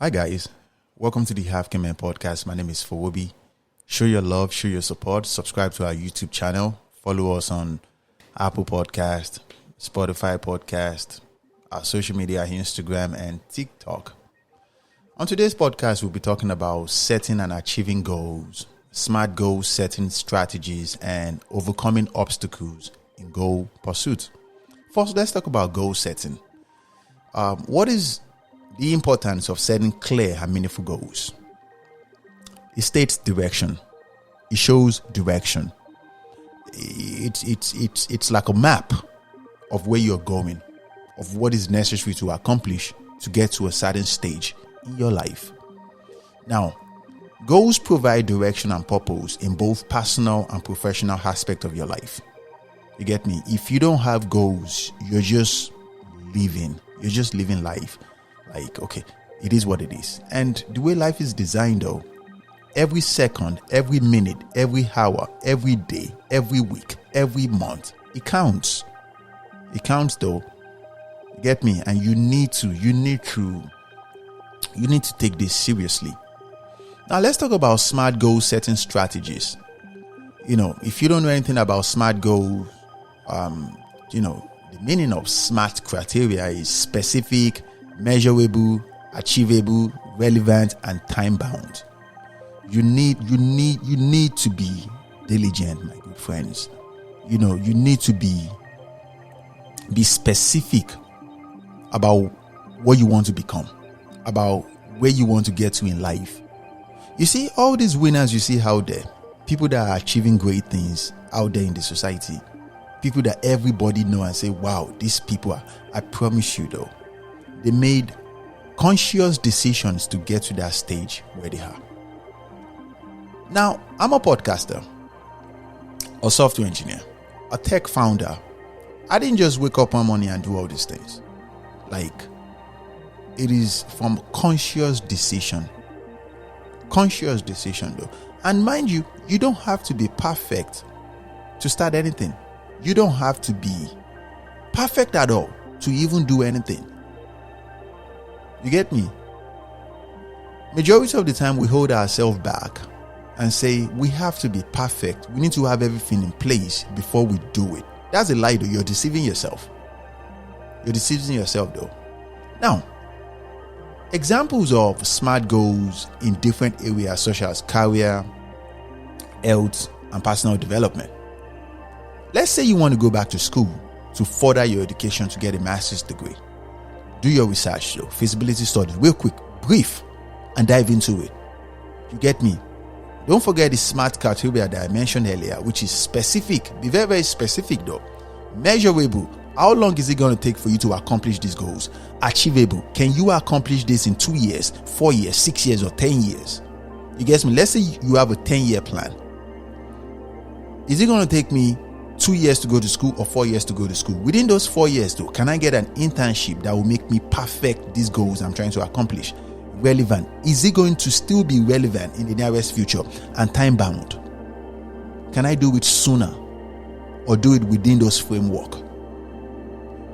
Hi guys, welcome to the Half Man podcast. My name is Fowobi. Show your love, show your support, subscribe to our YouTube channel, follow us on Apple Podcast, Spotify Podcast, our social media, Instagram and TikTok. On today's podcast, we'll be talking about setting and achieving goals, smart goal setting strategies, and overcoming obstacles in goal pursuit. First, let's talk about goal setting. What is the importance of setting clear and meaningful goals? It states direction. It shows direction. It's like a map of where you're going, of what is necessary to accomplish to get to a certain stage in your life. Now, goals provide direction and purpose in both personal and professional aspects of your life. You get me? If you don't have goals, you're just living. You're just living life. Like, okay, it is what it is. And the way life is designed though, every second, every minute, every hour, every day, every week, every month, it counts. It counts though. You get me? And you need to take this seriously. Now let's talk about smart goal setting strategies. If you don't know anything about smart goals, the meaning of SMART criteria is specific, measurable, achievable, relevant, and time bound. You need to be diligent, my good friends. You need to be specific about what you want to become, about where you want to get to in life. You see, all these winners you see out there, people that are achieving great things out there in the society, people that everybody know and say, wow, these people I promise you though, they made conscious decisions to get to that stage where they are. Now, I'm a podcaster, a software engineer, a tech founder. I didn't just wake up one morning and do all these things. Like, it is from conscious decision. Conscious decision though. And mind you, you don't have to be perfect to start anything. You don't have to be perfect at all to even do anything. You get me? Majority of the time we hold ourselves back and say we have to be perfect. We need to have everything in place before we do it. That's a lie though. You're deceiving yourself. You're deceiving yourself though. Now, examples of smart goals in different areas such as career, health, and personal development. Let's say you want to go back to school to further your education to get a master's degree. Do your research though, feasibility study, real quick, brief, and dive into it. You get me? Don't forget the SMART criteria that I mentioned earlier, which is specific. Be very, very specific though. Measurable. How long is it going to take for you to accomplish these goals? Achievable. Can you accomplish this in 2 years, 4 years, 6 years, or 10 years? You get me? Let's say you have a 10-year plan. Is it going to take me 2 years to go to school or 4 years to go to school? Within those 4 years though, can I get an internship that will make me perfect these goals I'm trying to accomplish? Relevant. Is it going to still be relevant in the nearest future? And time bound. Can I do it sooner or do it within those framework?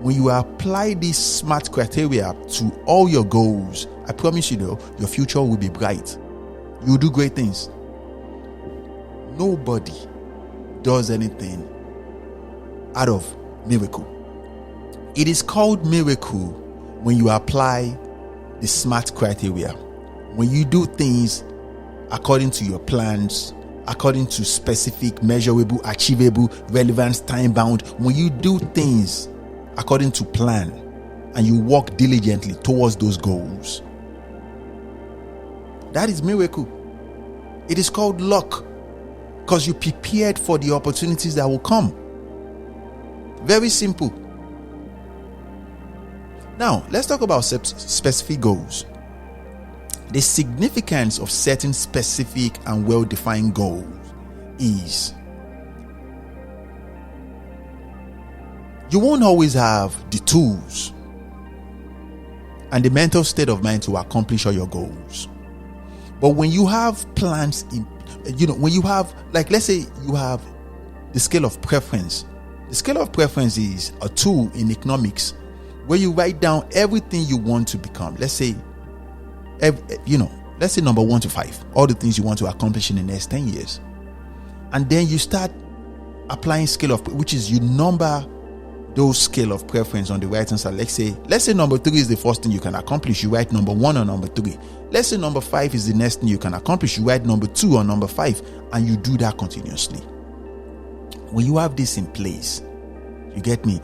When you apply these SMART criteria to all your goals, I promise you though, your future will be bright. You'll do great things. Nobody does anything out of miracle. It is called miracle when you apply the SMART criteria. When you do things according to your plans, according to specific, measurable, achievable, relevant, time bound. When you do things according to plan and you work diligently towards those goals, that is miracle. It is called luck because you prepared for the opportunities that will come. Very simple. Now, let's talk about specific goals. The significance of setting specific and well-defined goals is you won't always have the tools and the mental state of mind to accomplish all your goals. But when you have plans in, when you have, like, let's say you have the scale of preference. The scale of preference is a tool in economics where you write down everything you want to become. Let's say let's say number 1 to 5, all the things you want to accomplish in the next 10 years. And then you start applying scale of, which is you number those scale of preference on the right hand side. Let's say number 3 is the first thing you can accomplish. You write number 1 or number 3. Let's say number 5 is the next thing you can accomplish. You write number 2 or number 5, and you do that continuously. When you have this in place, you get me,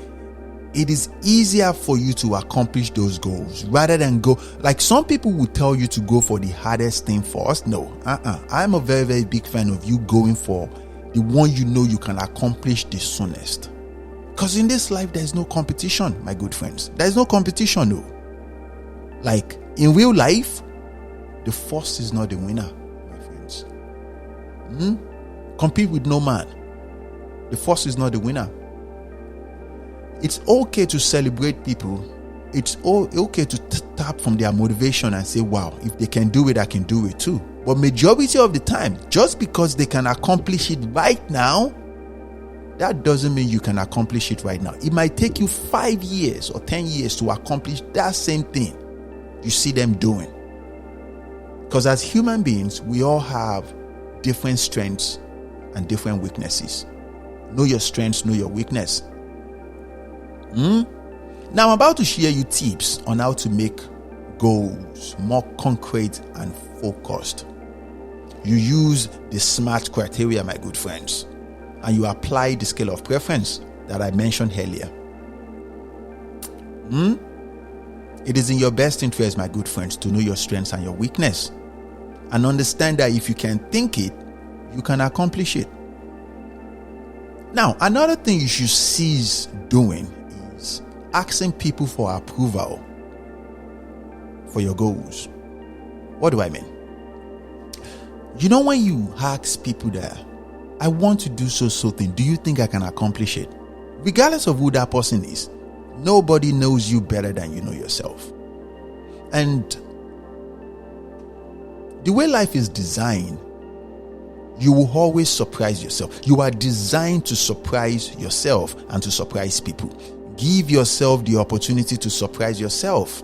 it is easier for you to accomplish those goals rather than go, like some people will tell you to go for the hardest thing first. No, I'm a very, very big fan of you going for the one you know you can accomplish the soonest. Because in this life, there's no competition, my good friends. There's no competition, no. Like in real life, the first is not the winner, my friends. Compete with no man. The first is not the winner. It's okay to celebrate people. It's okay to tap from their motivation and say, wow, if they can do it, I can do it too. But majority of the time, just because they can accomplish it right now, that doesn't mean you can accomplish it right now. It might take you 5 years or 10 years to accomplish that same thing you see them doing. Because as human beings, we all have different strengths and different weaknesses. Know your strengths, know your weakness. Now I'm about to share you tips on how to make goals more concrete and focused. You use the SMART criteria, my good friends, and you apply the scale of preference that I mentioned earlier. It is in your best interest, my good friends, to know your strengths and your weakness and understand that if you can think it, you can accomplish it. Now, another thing you should cease doing is asking people for approval for your goals. What do I mean? You know, when you ask people that, I want to do so thing, do you think I can accomplish it? Regardless of who that person is, nobody knows you better than you know yourself. And the way life is designed, you will always surprise yourself. You are designed to surprise yourself and to surprise people. Give yourself the opportunity to surprise yourself.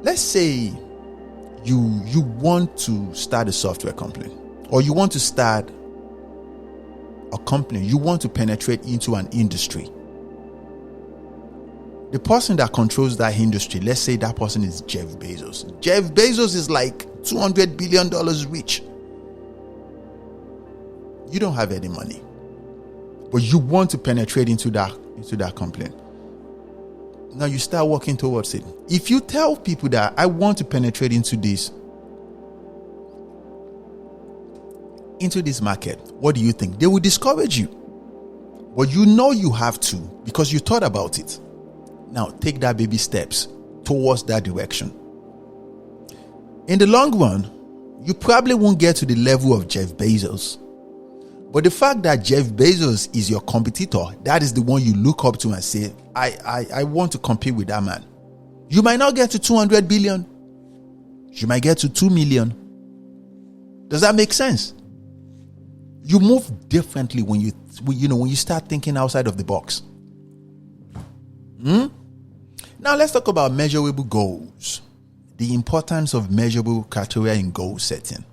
Let's say you want to start a software company, or you want to start a company, you want to penetrate into an industry. The person that controls that industry, let's say that person is Jeff Bezos. Jeff Bezos is like $200 billion rich. You don't have any money, but you want to penetrate into that company. Now you start working towards it. If you tell people that I want to penetrate into this market, what do you think? They will discourage you. But you know you have to, because you thought about it. Now take that baby steps towards that direction. In the long run, you probably won't get to the level of Jeff Bezos. But the fact that Jeff Bezos is your competitor, that is the one you look up to and say, I want to compete with that man. You might not get to 200 billion. You might get to 2 million. Does that make sense? You move differently when you start thinking outside of the box. Now let's talk about measurable goals. The importance of measurable criteria in goal setting.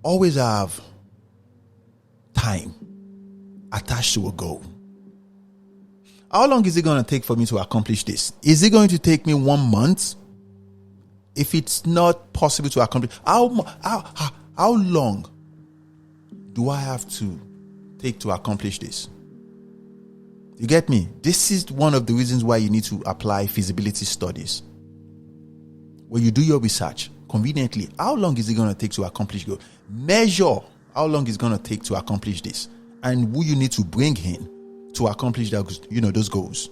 Always have time attached to a goal. How long is it going to take for me to accomplish this? Is it going to take me 1 month? If it's not possible to accomplish, how long do I have to take to accomplish this? You get me? This is one of the reasons why you need to apply feasibility studies. When you do your research, conveniently, how long is it going to take to accomplish goal? Measure how long it's going to take to accomplish this, and who you need to bring in to accomplish that, those goals.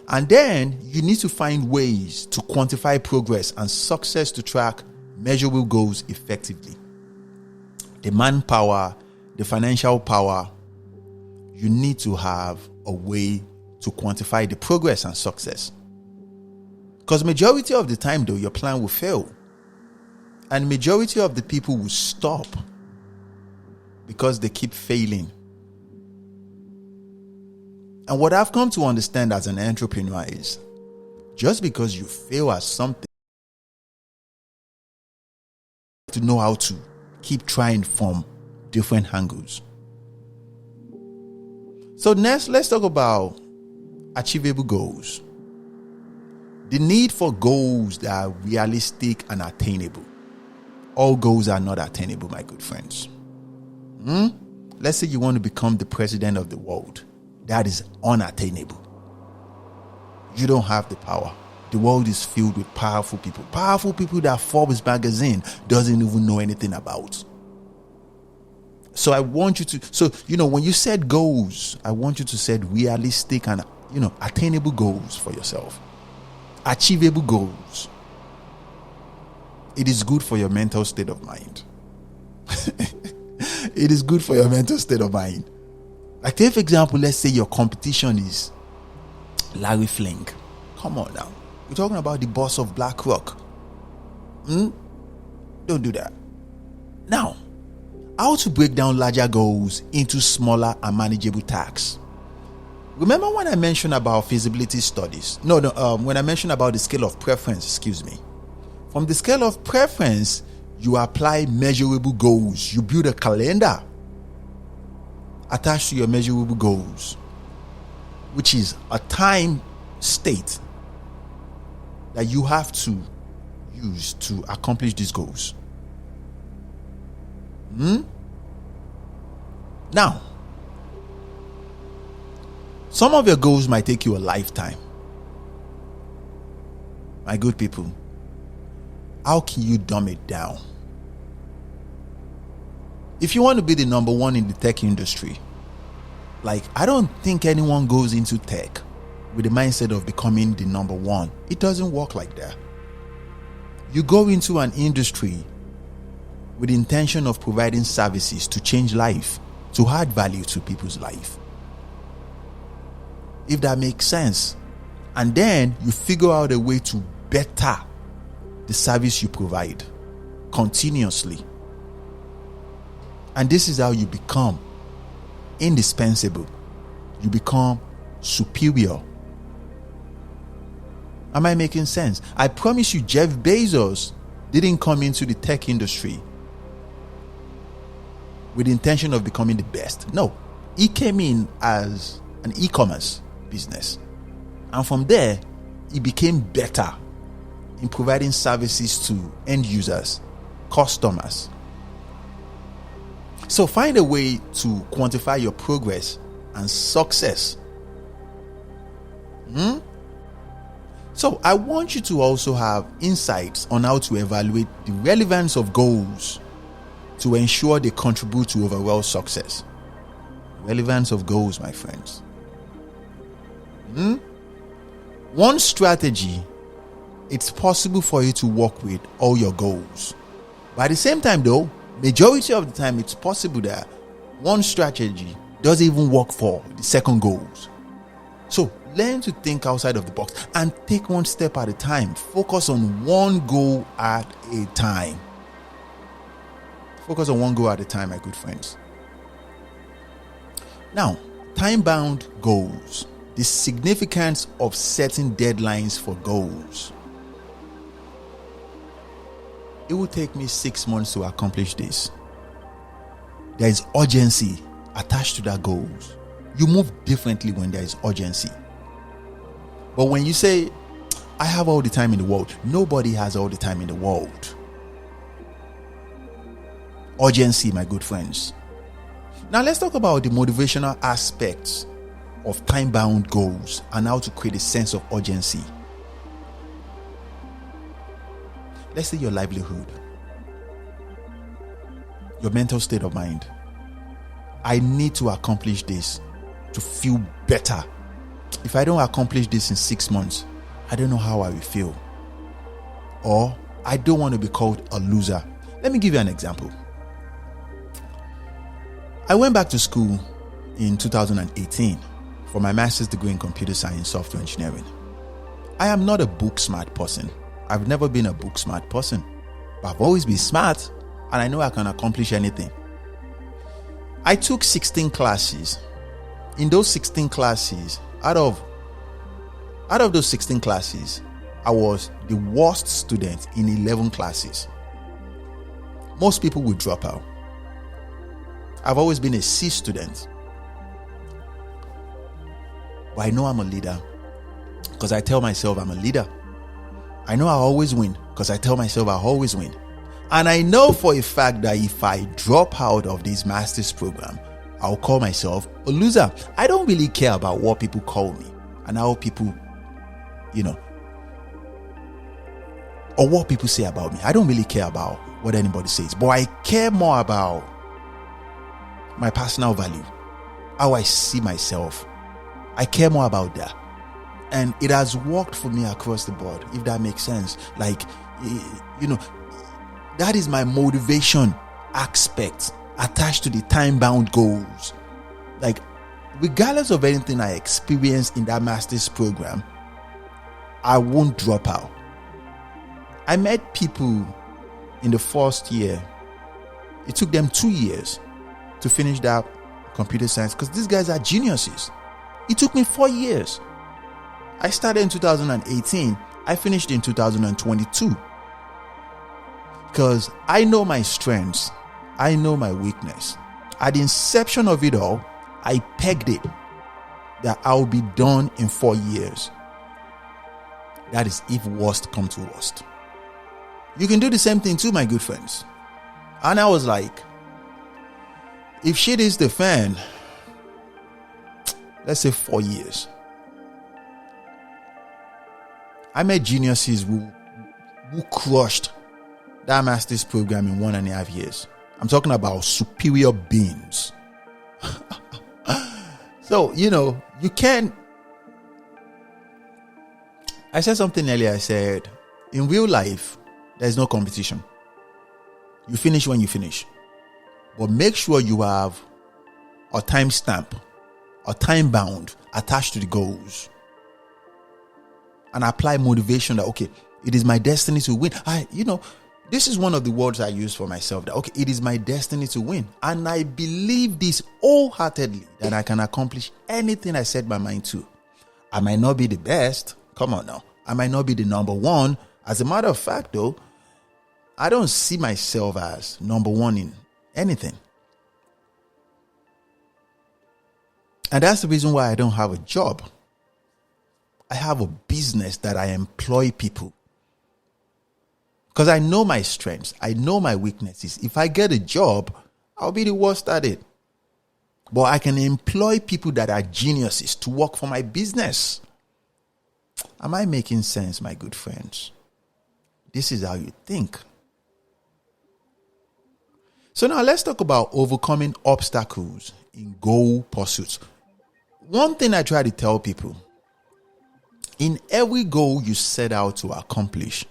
And then you need to find ways to quantify progress and success to track measurable goals effectively. The manpower, the financial power, you need to have a way to quantify the progress and success. Because majority of the time, though, your plan will fail. And majority of the people will stop because they keep failing. And what I've come to understand as an entrepreneur is just because you fail at something, to know how to keep trying from different angles. So next, let's talk about achievable goals. The need for goals that are realistic and attainable. All goals are not attainable, my good friends. Let's say you want to become the president of the world. That is unattainable. You don't have the power. The world is filled with powerful people. Powerful people that Forbes magazine doesn't even know anything about. So I want you to, when you set goals, I want you to set realistic and, attainable goals for yourself. Achievable goals. It is good for your mental state of mind. It is good for your mental state of mind. Like, take for example, let's say your competition is Larry Flink. Come on now. We're talking about the boss of BlackRock. Don't do that. Now, how to break down larger goals into smaller and manageable tasks. Remember when I mentioned about feasibility studies? When I mentioned about the scale of preference, From the scale of preference, you apply measurable goals. You build a calendar attached to your measurable goals, which is a time state that you have to use to accomplish these goals. Now, some of your goals might take you a lifetime. My good people, how can you dumb it down? If you want to be the number one in the tech industry, I don't think anyone goes into tech with the mindset of becoming the number one. It doesn't work like that. You go into an industry with the intention of providing services to change life, to add value to people's life. If that makes sense. And then you figure out a way to better the service you provide continuously. And this is how you become indispensable. You become superior. Am I making sense? I promise you, Jeff Bezos didn't come into the tech industry with the intention of becoming the best. No, he came in as an e-commerce business. And from there, he became better in providing services to end users, customers. So find a way to quantify your progress and success. So I want you to also have insights on how to evaluate the relevance of goals to ensure they contribute to overall success. Relevance of goals, my friends. One strategy, it's possible for you to work with all your goals. But at the same time though, majority of the time it's possible that one strategy doesn't even work for the second goals. So learn to think outside of the box and take one step at a time. Focus on one goal at a time. Focus on one goal at a time, my good friends. Now, time-bound goals. The significance of setting deadlines for goals. It will take me 6 months to accomplish this. There is urgency attached to that goals. You move differently when there is urgency. But when you say, I have all the time in the world, nobody has all the time in the world. Urgency, my good friends. Now let's talk about the motivational aspects of time-bound goals and how to create a sense of urgency. Let's say your livelihood, your mental state of mind. I need to accomplish this to feel better. If I don't accomplish this in 6 months, I don't know how I will feel. Or I don't want to be called a loser. Let me give you an example. I went back to school in 2018 for my master's degree in computer science software engineering. I am not a book smart person. I've never been a book smart person, but I've always been smart and I know I can accomplish anything. I took 16 classes in those 16 classes, out of those 16 classes, I was the worst student in 11 classes. Most people would drop out. I've always been a C student. But I know I'm a leader because I tell myself I'm a leader. I know I always win because I tell myself I always win. And I know for a fact that if I drop out of this master's program, I'll call myself a loser. I don't really care about what people call me and how people, or what people say about me. I don't really care about what anybody says, but I care more about my personal value, how I see myself. I care more about that. And it has worked for me across the board, if that makes sense. Like, that is my motivation aspect attached to the time-bound goals. Like, regardless of anything I experience in that master's program, I won't drop out. I met people in the first year. It took them 2 years to finish that computer science because these guys are geniuses. It took me 4 years. I started in 2018. I finished in 2022. Because I know my strengths. I know my weakness. At the inception of it all, I pegged it that I'll be done in 4 years. That is if worst come to worst. You can do the same thing too, my good friends. And I was like, if shit is the fan, let's say 4 years. I met geniuses who crushed that master's program in 1.5 years. I'm talking about superior beings. So, you can't. I said something earlier. I said, in real life, there's no competition. You finish when you finish. But make sure you have a time stamp, a time bound attached to the goals. And apply motivation that, okay, it is my destiny to win. This is one of the words I use for myself. That, okay, it is my destiny to win. And I believe this wholeheartedly that I can accomplish anything I set my mind to. I might not be the best. Come on now. I might not be the number one. As a matter of fact, though, I don't see myself as number one in anything. And that's the reason why I don't have a job. I have a business that I employ people. Because I know my strengths. I know my weaknesses. If I get a job, I'll be the worst at it. But I can employ people that are geniuses to work for my business. Am I making sense, my good friends? This is how you think. So now let's talk about overcoming obstacles in goal pursuits. One thing I try to tell people, in every goal you set out to accomplish,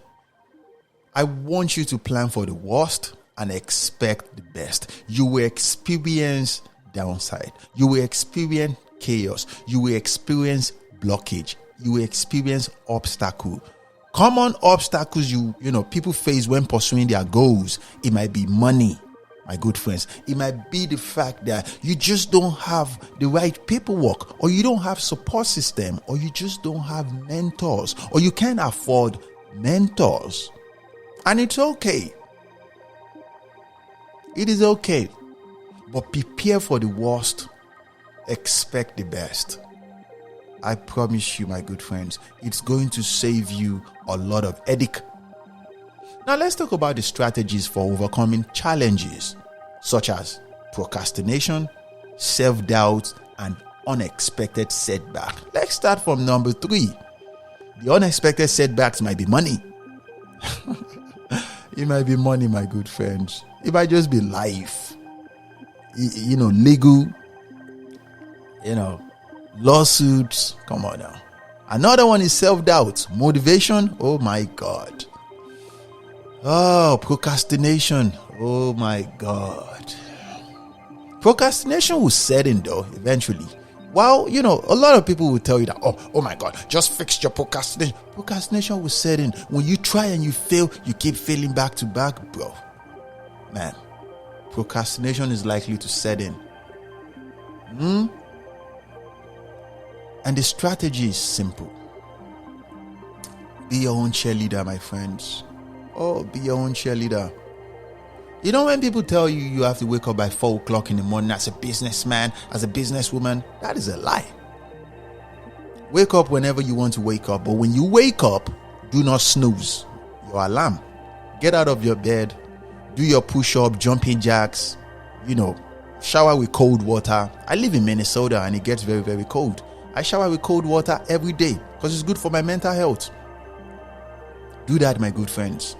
I want you to plan for the worst and expect the best. You will experience downside. You will experience chaos. You will experience blockage. You will experience obstacle. Common obstacles people face when pursuing their goals. It might be money, my good friends. It might be the fact that you just don't have the right paperwork, or you don't have support system, or you just don't have mentors, or you can't afford mentors. And it's okay. It is okay. But prepare for the worst. Expect the best. I promise you, my good friends, it's going to save you a lot of headache. Now let's talk about the strategies for overcoming challenges such as procrastination, self-doubt, and unexpected setback. Let's start from number 3. The unexpected setbacks might be money. It might be money, my good friends. It might just be life. Legal, lawsuits. Come on now. Another one is self-doubt. Motivation. Oh my God. Oh, procrastination. Oh my God. Procrastination will set in though, eventually. Well, a lot of people will tell you that, oh my God, just fix your procrastination. Procrastination will set in. When you try and you fail, you keep failing back to back, bro. Man, procrastination is likely to set in. And the strategy is simple. Be your own cheerleader, my friends. Oh, be your own cheerleader. You know, when people tell you you have to wake up by 4 o'clock in the morning as a businessman, as a businesswoman, that is a lie. Wake up whenever you want to wake up. But when you wake up, do not snooze your alarm. Get out of your bed. Do your push-up, jumping jacks. Shower with cold water. I live in Minnesota and it gets very, very cold. I shower with cold water every day because it's good for my mental health. Do that, my good friends.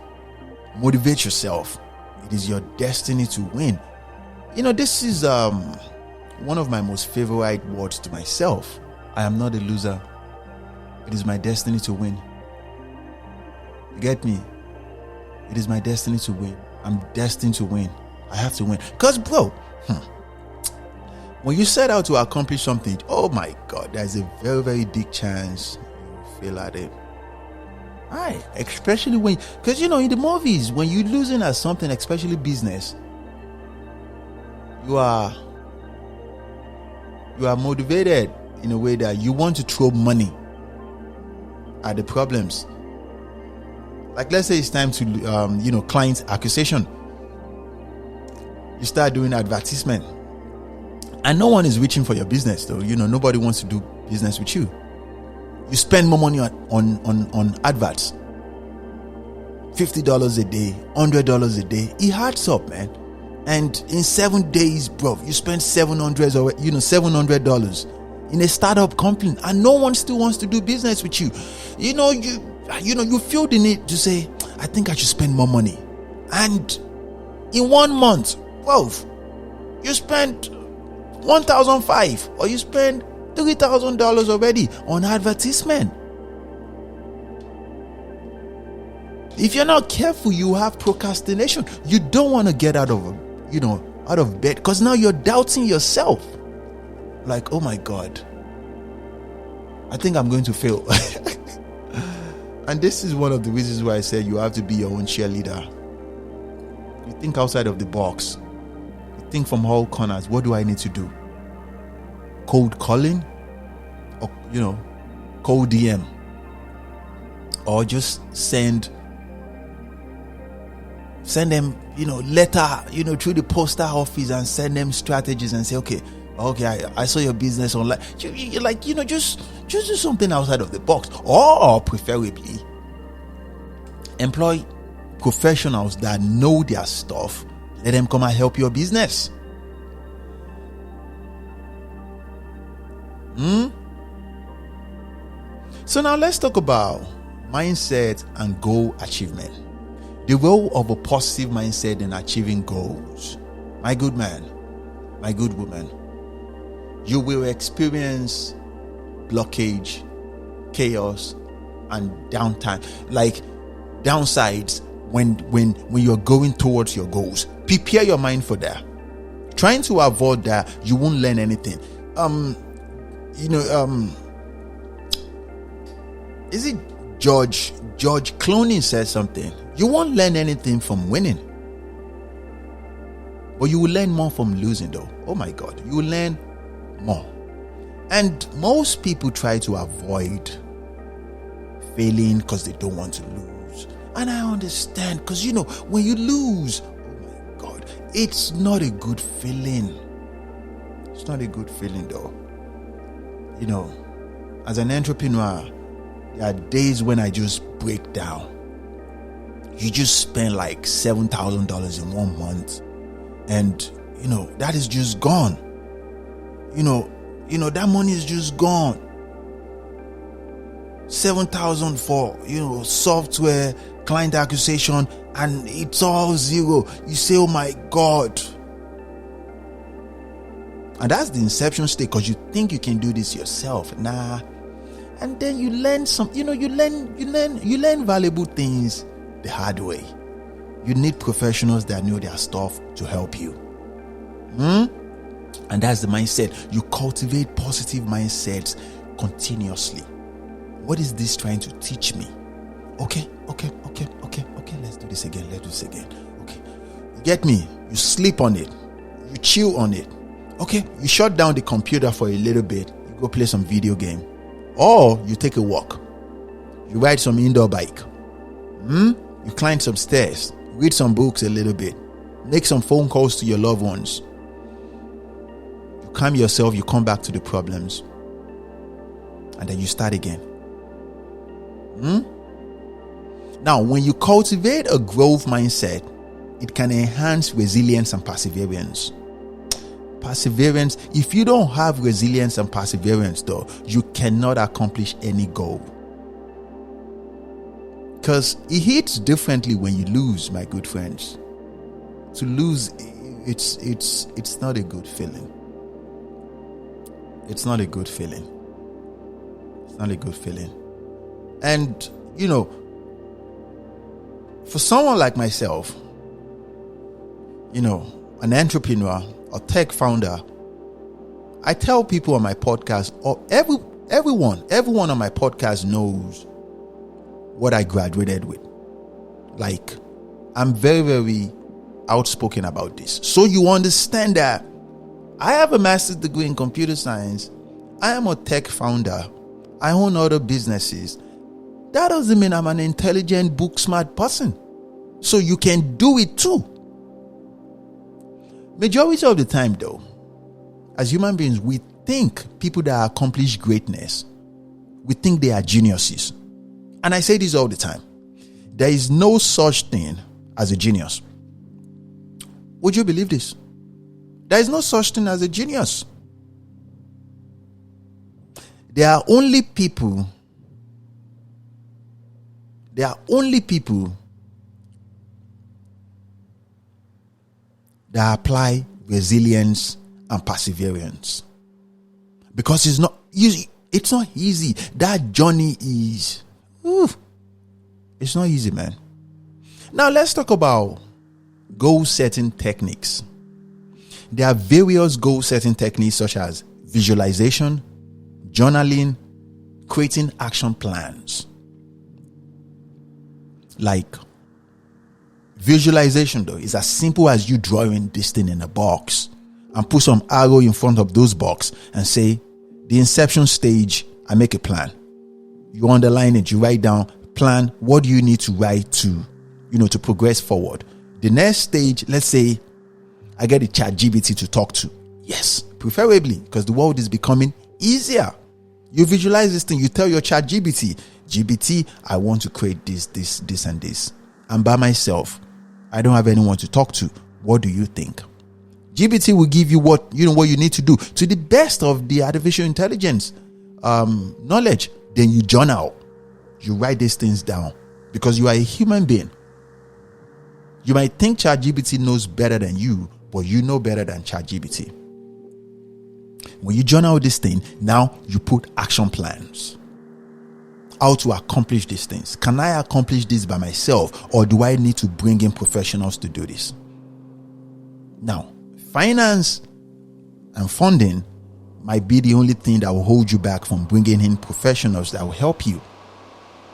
Motivate yourself. It is your destiny to win. This is one of my most favorite words to myself. I am not a loser. It is my destiny to win. You get me? It is my destiny to win. I'm destined to win. I have to win. Because, bro, when you set out to accomplish something, oh my God, there's a very, very big chance you will fail at it. Right. Especially because in the movies, when you're losing at something, especially business, you are motivated in a way that you want to throw money at the problems. Like, let's say it's time to, client acquisition. You start doing advertisement. And no one is reaching for your business, though. Nobody wants to do business with you. You spend more money on adverts. $50 a day, $100 a day. It adds up, man. And in 7 days, bro, you spend $700 in a startup company, and no one still wants to do business with you. You feel the need to say, I think I should spend more money. And in 1 month, bro, you spend $1,500 or you spend $3,000 already on advertisement. If you're not careful, you have procrastination. You don't want to get out of bed because now you're doubting yourself. Like, oh my God, I think I'm going to fail. And this is one of the reasons why I said you have to be your own cheerleader. You think outside of the box. You think from all corners. What do I need to do? Cold calling? Or, cold DM? Or just send them, letter, through the postal office and send them strategies and say, okay, I saw your business online. Just do something outside of the box. Or preferably, employ professionals that know their stuff. Let them come and help your business. So now let's talk about mindset and goal achievement. The role of a positive mindset in achieving goals. My good man, my good woman, you will experience blockage, chaos, and downtime, like downsides when you're going towards your goals. Prepare your mind for that. Trying to avoid that, you won't learn anything. Is it George Clooney said something? You won't learn anything from winning, but you will learn more from losing, though. Oh my God, you will learn more. And most people try to avoid failing because they don't want to lose. And I understand, because when you lose, oh my God, it's not a good feeling. It's not a good feeling, though. As an entrepreneur, there are days when I just break down. You just spend like $7,000 in 1 month, and that is just gone. That money is just gone. 7,000 for software, client acquisition, and it's all zero. You say, oh my God. And that's the inception state, because you think you can do this yourself. Nah. And then you learn you learn valuable things the hard way. You need professionals that know their stuff to help you. And that's the mindset. You cultivate positive mindsets continuously. What is this trying to teach me? Okay. Let's do this again. Okay. You get me? You sleep on it. You chew on it. Okay. You shut down the computer for a little bit. You go play some video game. Or you take a walk. You ride some indoor bike. You climb some stairs. Read some books a little bit. Make some phone calls to your loved ones. You calm yourself. You come back to the problems. And then you start again. Now, when you cultivate a growth mindset, it can enhance resilience and perseverance. Perseverance, if you don't have resilience and perseverance, though, you cannot accomplish any goal. Because it hits differently when you lose, my good friends. To lose, it's not a good feeling. It's not a good feeling. It's not a good feeling. And, for someone like myself, an entrepreneur, a tech founder, I tell people on my podcast, or everyone on my podcast knows what I graduated with. Like, I'm very, very outspoken about this. So you understand that I have a master's degree in computer science. I am a tech founder. I own other businesses. That doesn't mean I'm an intelligent, book smart person. So you can do it too. Majority of the time, though, as human beings, we think people that accomplish greatness, we think they are geniuses. And I say this all the time. There is no such thing as a genius. Would you believe this? There is no such thing as a genius. There are only people that apply resilience and perseverance. Because it's not easy. It's not easy. That journey is... it's not easy, man. Now let's talk about goal setting techniques. There are various goal setting techniques such as visualization, journaling, creating action plans. Like visualization, though, is as simple as you drawing this thing in a box and put some arrow in front of those box and say, the inception stage, I make a plan. You underline it, you write down, plan, what do you need to write to progress forward. The next stage, let's say, I get a ChatGPT to talk to. Yes, preferably, because the world is becoming easier. You visualize this thing, you tell your ChatGPT, GPT, I want to create this, and this. I'm by myself. I don't have anyone to talk to. What do you think? GPT will give you what you need to do to the best of the artificial intelligence knowledge. Then you journal. You write these things down because you are a human being. You might think ChatGPT knows better than you, but you know better than ChatGPT. When you journal this thing, now you put action plans. How to accomplish these things. Can I accomplish this by myself, or do I need to bring in professionals to do this? Now, finance and funding might be the only thing that will hold you back from bringing in professionals that will help you.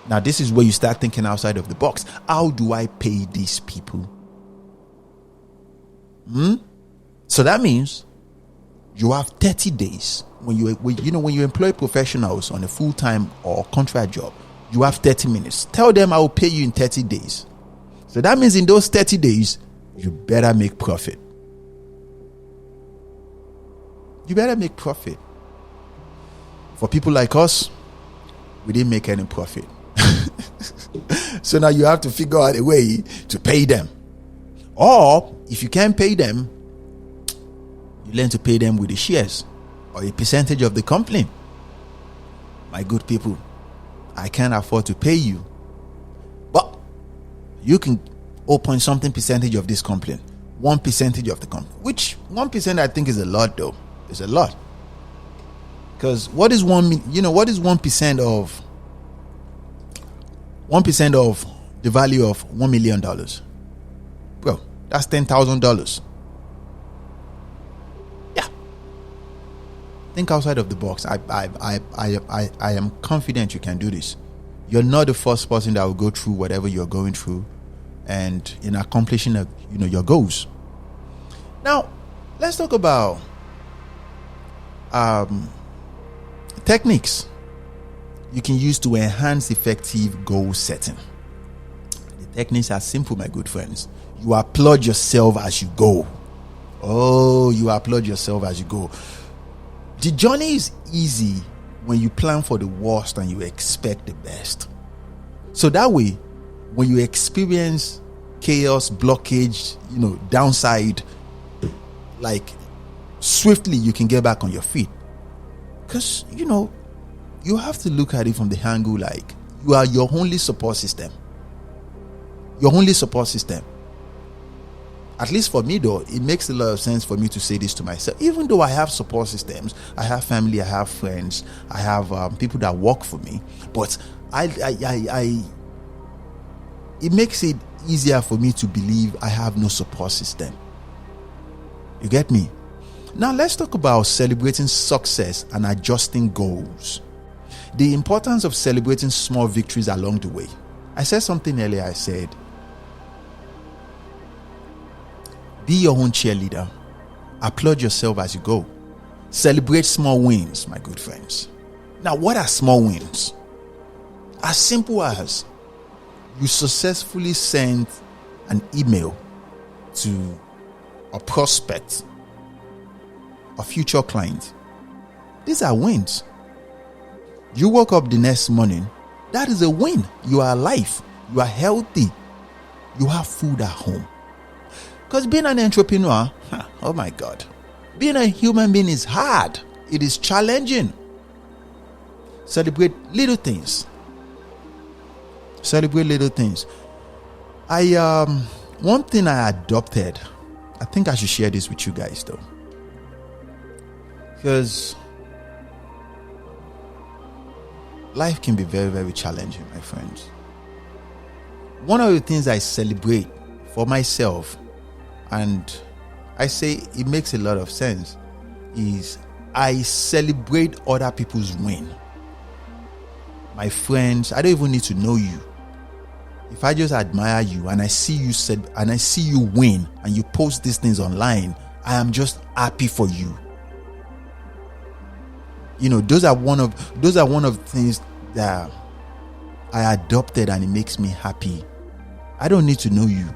Now, this is where you start thinking outside of the box. How do I pay these people? So that means you have 30 days. When you employ professionals on a full-time or contract job, you have 30 minutes. Tell them I will pay you in 30 days. So that means in those 30 days, you better make profit. You better make profit. For people like us, we didn't make any profit. So now you have to figure out a way to pay them. Or if you can't pay them, you learn to pay them with the shares or a percentage of the company. My good people, I can't afford to pay you, but you can open something percentage of this company, 1% of the company, which 1% I think is a lot, though. It's a lot. Because what is 1% of 1% of the value of $1 million? Well, that's $10,000. Yeah. Think outside of the box. I am confident you can do this. You're not the first person that will go through whatever you're going through, and in accomplishing your goals. Now, let's talk about techniques. you can use to enhance effective goal setting. The techniques are simple, my good friends. You applaud yourself as you go. Oh, you applaud yourself as you go. The journey is easy when you plan for the worst and you expect the best. So that way, when you experience chaos, blockage, downside, like swiftly you can get back on your feet. Because, you have to look at it from the angle like you are your only support system. Your only support system. At least for me though, it makes a lot of sense for me to say this to myself. Even though I have support systems, I have family, I have friends, I have people that work for me. But it makes it easier for me to believe I have no support system. You get me? Now let's talk about celebrating success and adjusting goals. The importance of celebrating small victories along the way. I said something earlier. I said, be your own cheerleader. Applaud yourself as you go. Celebrate small wins, my good friends. Now, what are small wins? As simple as you successfully sent an email to a prospect, a future client. These are wins. You woke up the next morning. That is a win. You are alive. You are healthy. You have food at home. Because being an entrepreneur, oh my God, being a human being is hard. It is challenging. Celebrate little things. Celebrate little things. One thing I adopted, I think I should share this with you guys though. Because life can be very, very challenging, my friends. One of the things I celebrate for myself, and I say it makes a lot of sense, is I celebrate other people's win. My friends, I don't even need to know you. If I just admire you and I see you win and you post these things online, I am just happy for you. Those are one of the things that I adopted and it makes me happy. I don't need to know you.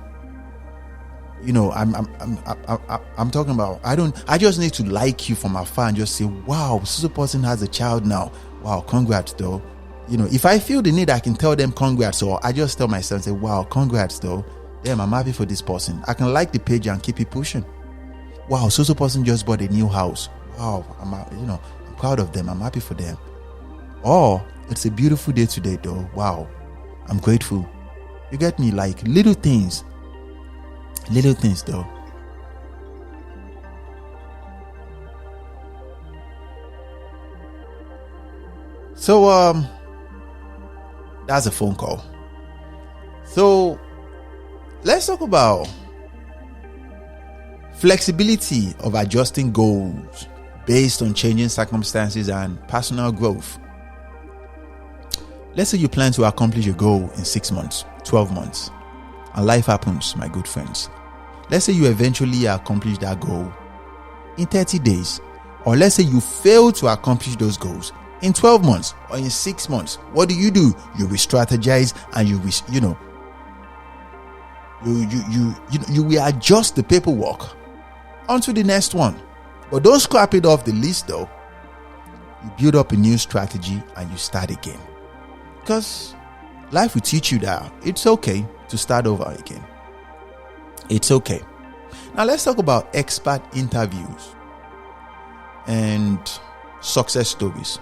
I'm talking about, I just need to like you from afar and just say, wow, so person has a child now. Wow, congrats though. If I feel the need, I can tell them congrats, or I just tell myself, say, wow, congrats though. Damn, I'm happy for this person. I can like the page and keep it pushing. Wow, so person just bought a new house. Wow, I'm proud of them. I'm happy for them. Or it's a beautiful day today though. Wow, I'm grateful. You get me? Like little things though. So that's a phone call. So let's talk about flexibility of adjusting goals based on changing circumstances and personal growth. Let's say you plan to accomplish a goal in 6 months, 12 months, and life happens, my good friends. Let's say you eventually accomplish that goal in 30 days, or let's say you fail to accomplish those goals in 12 months or in 6 months. What do? You re-strategize and you will adjust the paperwork onto the next one. But don't scrap it off the list though. You build up a new strategy and you start again. Because life will teach you that it's okay to start over again. It's okay. Now let's talk about expert interviews and success stories.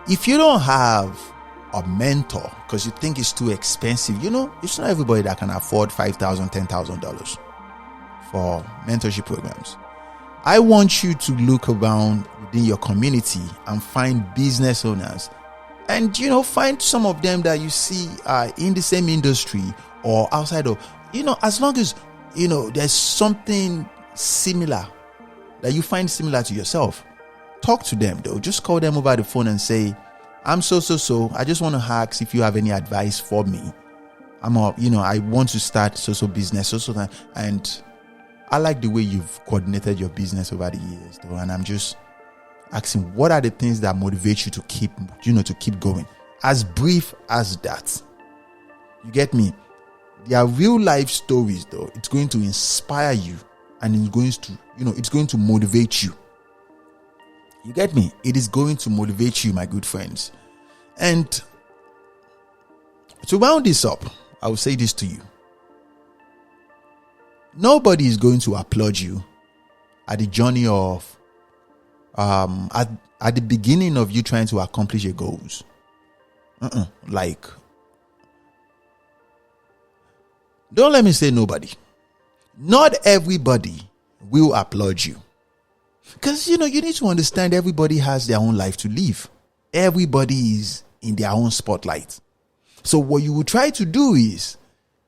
If you don't have a mentor because you think it's too expensive, it's not everybody that can afford $5,000, $10,000 for mentorship programs. I want you to look around within your community and find business owners and, find some of them that you see are in the same industry or outside of, as long as, there's something similar that you find similar to yourself. Talk to them though. Just call them over the phone and say, I'm so. I just want to ask if you have any advice for me. I want to start so business, and I like the way you've coordinated your business over the years though. And asking, what are the things that motivate you to keep going? As brief as that. You get me? They are real life stories though. It's going to inspire you and it's going to motivate you. You get me? It is going to motivate you, my good friends. And to round this up, I will say this to you. Nobody is going to applaud you at the journey of at the beginning of you trying to accomplish your goals. Don't let me say nobody. Not everybody will applaud you. Because, you need to understand everybody has their own life to live. Everybody is in their own spotlight. So what you will try to do is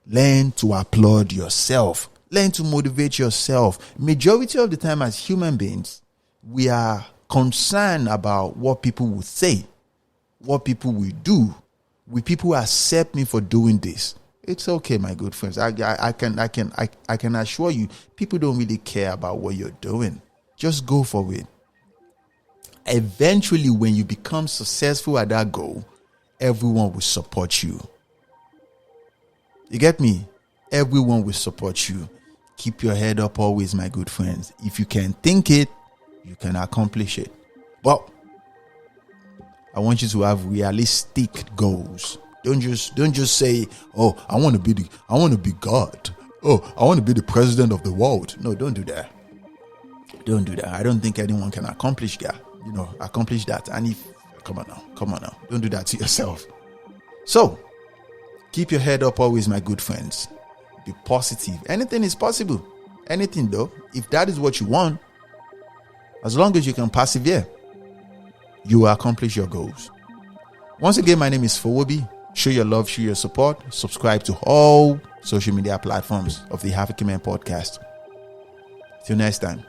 learn to applaud yourself. Learn to motivate yourself. Majority of the time as human beings, we are concerned about what people will say, what people will do. Will people accept me for doing this? It's okay, my good friends. I can assure you, people don't really care about what you're doing. Just go for it. Eventually, when you become successful at that goal, everyone will support you. You get me? Everyone will support you. Keep your head up always, my good friends. If you can think it, you can accomplish it. But I want you to have realistic goals. Don't just say, "Oh, I want to be God. Oh, I want to be the president of the world." No, don't do that. Don't do that. I don't think anyone can accomplish that. Accomplish that. And come on now. Don't do that to yourself. So, keep your head up always, my good friends. Be positive. Anything is possible. Anything though. If that is what you want, as long as you can persevere, you will accomplish your goals. Once again, my name is Fowobi. Show your love, show your support. Subscribe to all social media platforms of the African Man Podcast. Till next time.